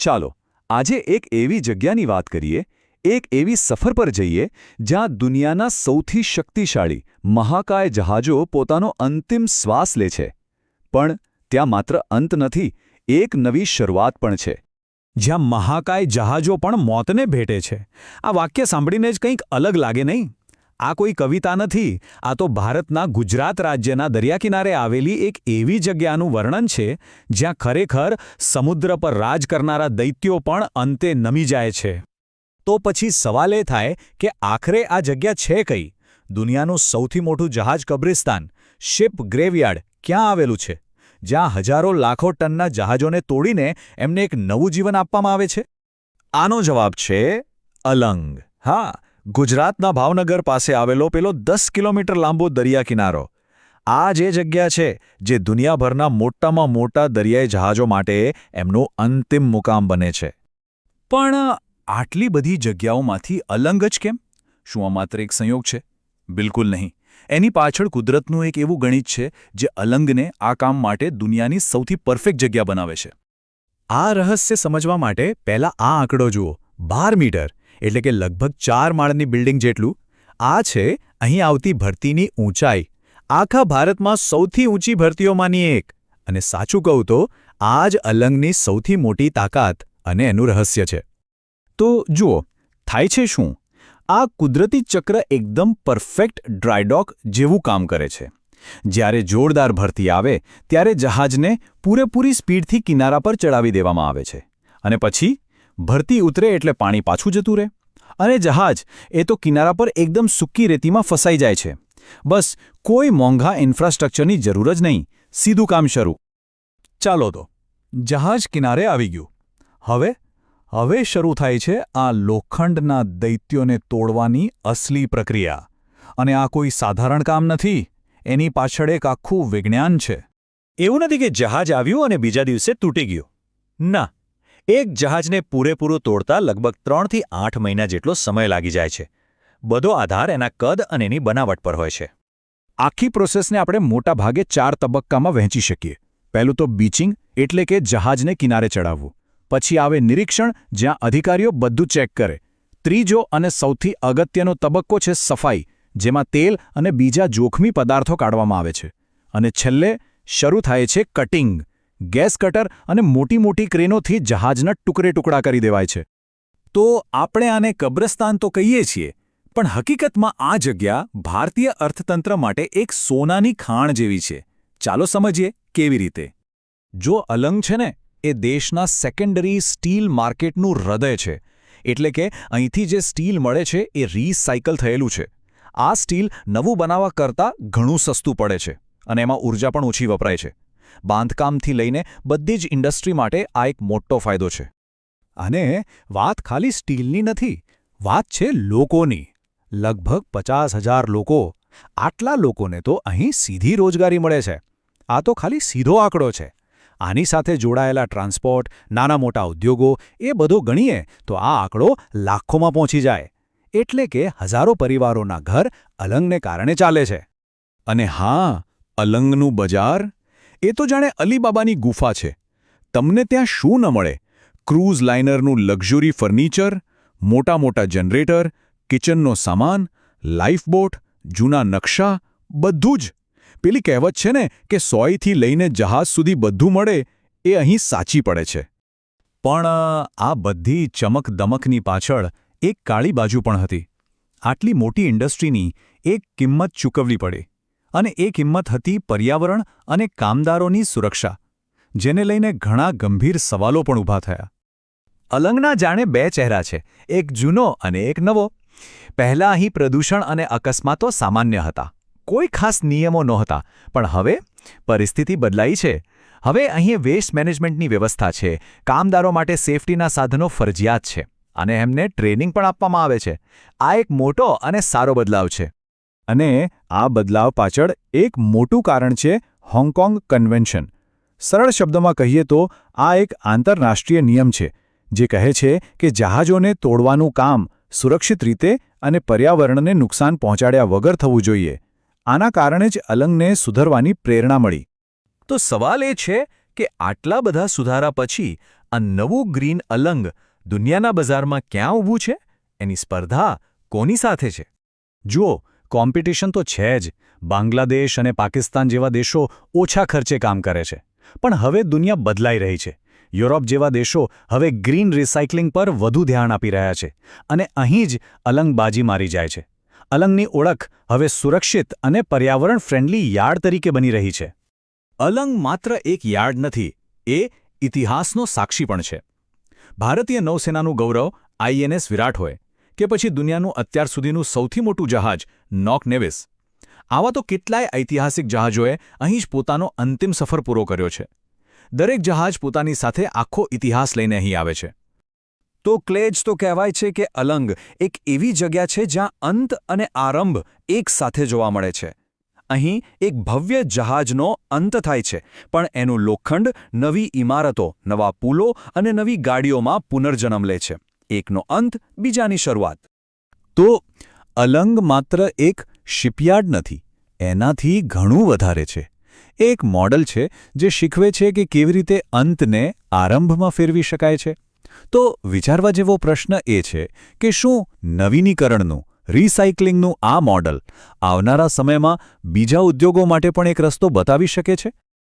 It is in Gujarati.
ચાલો આજે એક એવી જગ્યાની વાત કરીએ, એક એવી સફર પર જઈએ જ્યાં દુનિયાના સૌથી શક્તિશાળી મહાકાય જહાજો પોતાનો અંતિમ શ્વાસ લે છે. પણ ત્યાં માત્ર અંત નથી, એક નવી શરૂઆત પણ છે. જ્યાં મહાકાય જહાજો પણ મોતને ભેટે છે. આ વાક્ય સાંભળીને જ કંઈક અલગ લાગે નહીં? આ કોઈ કવિતા નથી, આ તો ભારતના ગુજરાત રાજ્યના દરિયાકિનારે આવેલી એક એવી જગ્યાનું વર્ણન છે જ્યાં ખરેખર સમુદ્ર પર રાજ કરનારા દૈત્યો પણ અંતે નમી જાય છે. તો પછી સવાલ એ થાય કે આખરે આ જગ્યા છે કઈ? દુનિયાનું સૌથી મોટું જહાજ કબ્રિસ્તાન, શિપ ગ્રેવયાર્ડ ક્યાં આવેલું છે, જ્યાં હજારો લાખો ટનના જહાજોને તોડીને એમને એક નવું જીવન આપવામાં આવે છે? આનો જવાબ છે અલંગ. હા, ગુજરાતના ભાવનગર પાસે આવેલો પેલો 10 કિલોમીટર લાંબો દરિયા કિનારો. આ જે જગ્યા છે જે દુનિયાભરના મોટામાં મોટા દરિયાઈ જહાજો માટે એમનું અંતિમ મુકામ બને છે. પણ આટલી બધી જગ્યાઓમાંથી અલંગ જ કેમ? શું આ માત્ર એક સંયોગ છે? બિલકુલ નહીં. એની પાછળ કુદરતનું એક એવું ગણિત છે જે અલંગને આ કામ માટે દુનિયાની સૌથી પરફેક્ટ જગ્યા બનાવે છે. આ રહસ્ય સમજવા માટે પહેલાં આ આંકડો જુઓ. 12 મીટર એટલે કે લગભગ 4 માળની બિલ્ડિંગ જેટલું. આ છે અહીં આવતી ભરતીની ઊંચાઈ. આખા ભારતમાં સૌથી ઊંચી ભરતીઓમાંની એક. અને સાચું કહું તો આ જ અલંગની સૌથી મોટી તાકાત અને એનું રહસ્ય છે. તો જુઓ, થાય છે શું? આ કુદરતી ચક્ર એકદમ પરફેક્ટ ડ્રાયડોક જેવું કામ કરે છે. જ્યારે જોરદાર ભરતી આવે ત્યારે જહાજને પૂરેપૂરી સ્પીડથી કિનારા પર ચડાવી દેવામાં આવે છે. અને પછી ભરતી ઉતરે એટલે પાણી પાછું જતું રહે અને જહાજ એ તો કિનારા પર એકદમ સૂકી રેતીમાં ફસાઈ જાય છે. બસ કોઈ મોંઘા ઇન્ફ્રાસ્ટ્રક્ચરની જરૂર જ નહીં, સીધું કામ શરૂ. ચાલો તો, જહાજ કિનારે આવી ગયું. હવે શરૂ થાય છે આ લોખંડના દૈત્યોને તોડવાની અસલી પ્રક્રિયા. અને આ કોઈ સાધારણ કામ નથી, એની પાછળ એક આખું વિજ્ઞાન છે. એવું નથી કે જહાજ આવ્યું અને બીજા દિવસે તૂટી ગયું. ના, એક જહાજને પૂરેપૂરું તોડતા લગભગ 3 થી 8 મહિના જેટલો સમય લાગી જાય છે. બધો આધાર એના કદ અને એની બનાવટ પર હોય છે. આખી પ્રોસેસને આપણે મોટા ભાગે 4 તબક્કામાં વહેંચી શકીએ. પહેલું તો બીચિંગ એટલે કે જહાજને કિનારે ચડાવવું. પછી આવે નિરીક્ષણ, જ્યાં અધિકારીઓ બધું ચેક કરે. ત્રીજો અને સૌથી અગત્યનો તબક્કો છે સફાઈ, જેમાં તેલ અને બીજા જોખમી પદાર્થો કાઢવામાં આવે છે. અને છેલ્લે શરૂ થાય છે કટિંગ. ગેસ કટર અને મોટી મોટી ક્રેનોથી જહાજના ટુકડે-ટુકડા કરી દેવાય છે. તો આપણે આને કબ્રસ્તાન તો કહીએ છીએ, પણ હકીકતમાં આ જગ્યા ભારતીય અર્થતંત્ર માટે એક સોનાની ખાણ જેવી છે. ચાલો સમજીએ કેવી રીતે. જો અલંગ છે ને, એ દેશના સેકન્ડરી સ્ટીલ માર્કેટનું હૃદય છે. એટલે કે અહીંથી જે સ્ટીલ મળે છે એ રીસાયકલ થયેલું છે. આ સ્ટીલ નવું બનાવવા કરતાં ઘણું સસ્તું પડે છે અને એમાં ઊર્જા પણ ઓછી વપરાય છે. બાંધકામથી લઈને બધી જ ઇન્ડસ્ટ્રી માટે આ એક મોટો ફાયદો છે. અને વાત ખાલી સ્ટીલની નથી, વાત છે લોકોની. લગભગ 50,000 લોકો. આટલા લોકોને તો અહીં સીધી રોજગારી મળે છે. આ તો ખાલી સીધો આંકડો છે. આની સાથે જોડાયેલા ટ્રાન્સપોર્ટ, નાના મોટા ઉદ્યોગો, એ બધો ગણીએ તો આ આંકડો લાખોમાં પહોંચી જાય. એટલે કે હજારો પરિવારોના ઘર અલંગને કારણે ચાલે છે. અને હા, અલંગનું બજાર એ તો જાણે અલીબાબાની ગુફા છે. તમને ત્યાં શું ન મળે? ક્રૂઝ લાઇનરનું લક્ઝરી ફર્નિચર, મોટા મોટા જનરેટર, કિચનનો સામાન, લાઇફબોટ, જૂના નકશા, બધું જ. પેલી કહેવત છે ને કે 100થી લઈને જહાજ સુધી બધું મળે, એ અહીં સાચી પડે છે. પણ આ બધી ચમકદમકની પાછળ એક કાળી બાજુ પણ હતી. આટલી મોટી ઇન્ડસ્ટ્રીની એક કિંમત ચૂકવવી પડે. અને એ કિંમત હતી પર્યાવરણ અને કામદારોની સુરક્ષા, જેને લઈને ઘણા ગંભીર સવાલો પણ ઊભા થયા. અલંગના જાણે 2 ચહેરા છે, એક જૂનો અને એક નવો. પહેલાં અહીં પ્રદૂષણ અને અકસ્માતો સામાન્ય હતા. કોઈ ખાસ નિયમો નહોતા. પણ હવે પરિસ્થિતિ બદલાઈ છે. હવે અહીં વેસ્ટ મેનેજમેન્ટની વ્યવસ્થા છે. કામદારો માટે સેફટીના સાધનો ફરજિયાત છે. અને એમને ટ્રેનિંગ પણ આપવામાં આવે છે. આ એક મોટો અને સારો બદલાવ છે. અને આ બદલાવ પાછળ એક મોટું કારણ છે હોંગકોંગ કન્વેન્શન. સરળ શબ્દોમાં કહીએ તો આ એક આંતરરાષ્ટ્રીય નિયમ છે જે કહે છે કે જહાજોને તોડવાનું કામ સુરક્ષિત રીતે અને પર્યાવરણને નુકસાન પહોંચાડ્યા વગર થવું જોઈએ. આના કારણે જ અલંગને સુધરવાની પ્રેરણા મળી. તો સવાલ એ છે કે આટલા બધા સુધારા પછી આ નવું ગ્રીન અલંગ દુનિયાના બજારમાં ક્યાં ઊભું છે? એની સ્પર્ધા કોની સાથે છે? જુઓ, કોમ્પિટિશન તો છે જ. બાંગ્લાદેશ અને પાકિસ્તાન જેવા દેશો ઓછા ખર્ચે કામ કરે છે. પણ હવે દુનિયા બદલાઈ રહી છે. યુરોપ જેવા દેશો હવે ગ્રીન રિસાયકલિંગ પર વધુ ધ્યાન આપી રહ્યા છે. અને અહીં જ અલંગ બાજી મારી જાય છે. અલંગની ઓળખ હવે સુરક્ષિત અને પર્યાવરણ ફ્રેન્ડલી યાર્ડ તરીકે બની રહી છે. અલંગ માત્ર એક યાર્ડ નથી, એ ઇતિહાસનો સાક્ષી પણ છે. ભારતીય નૌસેનાનું ગૌરવ આઈએનએસ વિરાટ હોય કે પછી દુનિયાનું અત્યાર સુધીનું સૌથી મોટું જહાજ નોક નેવિસ, આવા તો કેટલાય ઐતિહાસિક જહાજોએ અહીં જ પોતાનો અંતિમ સફર પૂરો કર્યો છે. દરેક જહાજ પોતાની સાથે આખો ઇતિહાસ લઈને અહીં આવે છે. તો ક્લેજ તો કહેવાય છે કે અલંગ એક એવી જગ્યા છે જ્યાં અંત અને આરંભ એક સાથે જોવા મળે છે. અહીં એક ભવ્ય જહાજનો અંત થાય છે, પણ એનું લોખંડ નવી ઇમારતો, નવા પુલો અને નવી ગાડીઓમાં પુનર્જન્મ લે છે. એકનો અંત, બીજાની શરૂઆત. તો અલંગ માત્ર એક શિપયાર્ડ નથી, એનાથી ઘણું વધારે છે. એક મોડલ છે જે શીખવે છે કે કેવી રીતે અંતને આરંભમાં ફેરવી શકાય છે. તો વિચારવા જેવો પ્રશ્ન એ છે કે શું નવીનીકરણનું, રિસાયકલિંગનું આ મોડલ આવનારા સમયમાં બીજા ઉદ્યોગો માટે પણ એક રસ્તો બતાવી શકે છે?